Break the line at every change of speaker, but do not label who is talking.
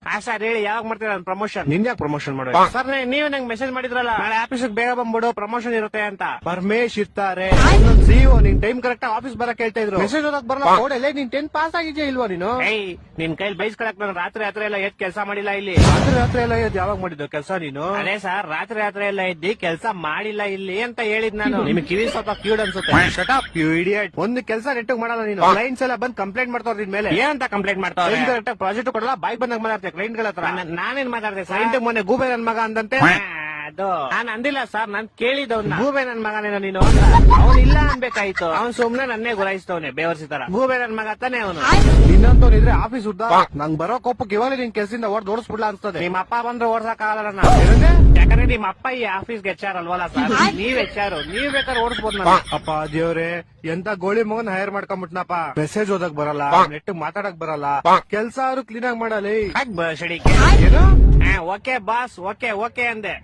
ಹಾ ಸರ್ ಹೇಳಿ, ಯಾವಾಗ ಮಾಡ್ತೀರಾ ಪ್ರಮೋಷನ್? ನಿನ್ ಯಾಕೆ ಪ್ರಮೋಷನ್ ಮಾಡುವ ಸರ್? ನೀವೇ ನಂಗೆ ಮೆಸೇಜ್ ಮಾಡಿದ್ರಲ್ಲ, ನಾಳೆ ಆಫೀಸ್ ಬೇಗ ಬಂದ್ಬಿಡು, ಪ್ರಮೋಷನ್ ಇರುತ್ತೆ ಅಂತ. ಪರಮೇಶ್ ಇರ್ತಾರೆ ಸಿಒ, ನಿನ್ ಟೈಮ್ ಕರೆಕ್ಟ್ ಆಫೀಸ್ ಬರಕ್ ಹೇಳ್ತಾ ಇದ್ರು. ಮೆಸೇಜ್ ಓದಕ್ ಬರಲ್ಲ. ಓಡಲ್ಲ, ನೀನ್ 10th ಪಾಸ್ ಆಗಿದ್ಯಾ ಇಲ್ವಾ ನೀನು? ನಿನ್ ಕೈಲಿ ಬೈಸ್ಕೊಳಕ್ ನಾನು ರಾತ್ರಿ ಎಲ್ಲ ಎದ್ ಕೆಲಸ ಮಾಡಿಲ್ಲ ಇಲ್ಲಿ. ರಾತ್ರಿ ಎಲ್ಲ ಎದ್ ಯಾವಾಗ ಮಾಡಿದ್ದು ಕೆಲಸ ನೀನು? ಅದೇ ಸರ್, ರಾತ್ರಿ ಎಲ್ಲ ಎದ್ದಿ ಕೆಲಸ ಮಾಡಿಲ್ಲ ಇಲ್ಲಿ ಅಂತ ಹೇಳಿದ್ ನಾನು. ನಿಮ್ಗೆ ಕಿವಿ ಸ್ವಲ್ಪ ಕ್ಯೂಡ್ ಅನ್ಸುತ್ತೆ. Shut up you idiot. ಒಂದು ಕೆಲಸ ನೆಟ್ಟಿಗೆ ಮಾಡಲ್ಲ ನೀನು. ಕ್ಲೈಂಟ್ಸ್ ಎಲ್ಲ ಬಂದ್ ಕಂಪ್ಲೇಂಟ್ ಮಾಡ್ತಾವ್ರ ನಿನ್ ಮೇಲೆ. ಏನಂತ ಕಂಪ್ಲೇಂಟ್ ಮಾಡ್ತಾವ್ರೆ? ಪ್ರಾಜೆಕ್ಟ್ ಕೊಡಲ್ಲ, ಬಾಯ್ ಬಂದಾಗ ಮಾತಾಡ್ತೆ ಕ್ಲೈಂಟ್ ಗಳ ಹತ್ರ. ನಾನೇನ್ ಮಾತಾಡ್ತೆ? ಕ್ಲೈಂಟ್ ಮೊನ್ನೆ ಗೂಬೆ ನನ್ ಮಗ ಅಂದಂತೆ. ಅದು ನಾನು ಅಂದಿಲ್ಲ ಸರ್, ನಾನ್ ಕೇಳಿದವ್ನ. ಗೂಬೆ ನನ್ ಮಗನೇನೋ ನೀನು? ಅವ್ನು ಇಲ್ಲ ಅನ್ಬೇಕಾಯ್ತು. ಅವ್ನು ಸುಮ್ನೆ ನನ್ನೇ ಗುರಾಯಿಸ್ತವನೆ ಬೇವರ್ಸಿ ತರ. ಗೂಬೆ ನನ್ ಮಗ ತಾನೆ ಅವನು. ಇನ್ನಂತವ್ನಿದ್ರೆ ಆಫೀಸ್ ಉದ್ದ ನಂಗ್ ಬರೋ ಕೋಪಕ್ಕೆ ಇವಾಗ ನಿನ್ ಕೆಲ್ಸದಿಂದ ಓಡಿಸ್ಬಿಡ್ಲಾ ಅನ್ಸ್ತದೆ. ನಿಮ್ಮ ಅಪ್ಪ ಬಂದ್ರೆ ಓಡ್ಸಕ್ ಆಗಲ್ಲ ನಾನು. ಯಾಕಂದ್ರೆ ನಿಮ್ಮ ಅಪ್ಪ ಈ ಆಫೀಸ್ಗೆ HR ಅಲ್ವಲ್ಲ ಸರ್, ನೀವ್ HR. ನೀವ್ ಬೇಕಾದ್ರೆ ಓಡಿಸ್ಬೋದು ನಾನು. ಅಪ್ಪ ದೇವ್ರೆ, ಎಂತ ಗೋಳಿ ಮಗನ್ ಹೈರ್ ಮಾಡ್ಕೊಂಡ್ಬಿಟ್ನಪ್ಪ. ಮೆಸೇಜ್ ಓದಕ್ ಬರಲ್ಲ, ನೆಟ್ ಮಾತಾಡಕ್ ಬರಲ್ಲ, ಕೆಲ್ಸ ಅವ್ರು ಕ್ಲೀನ್ ಆಗಿ ಮಾಡಲಿ. ಏನು? ಓಕೆ ಬಾಸ್, ಓಕೆ ಅಂದೆ.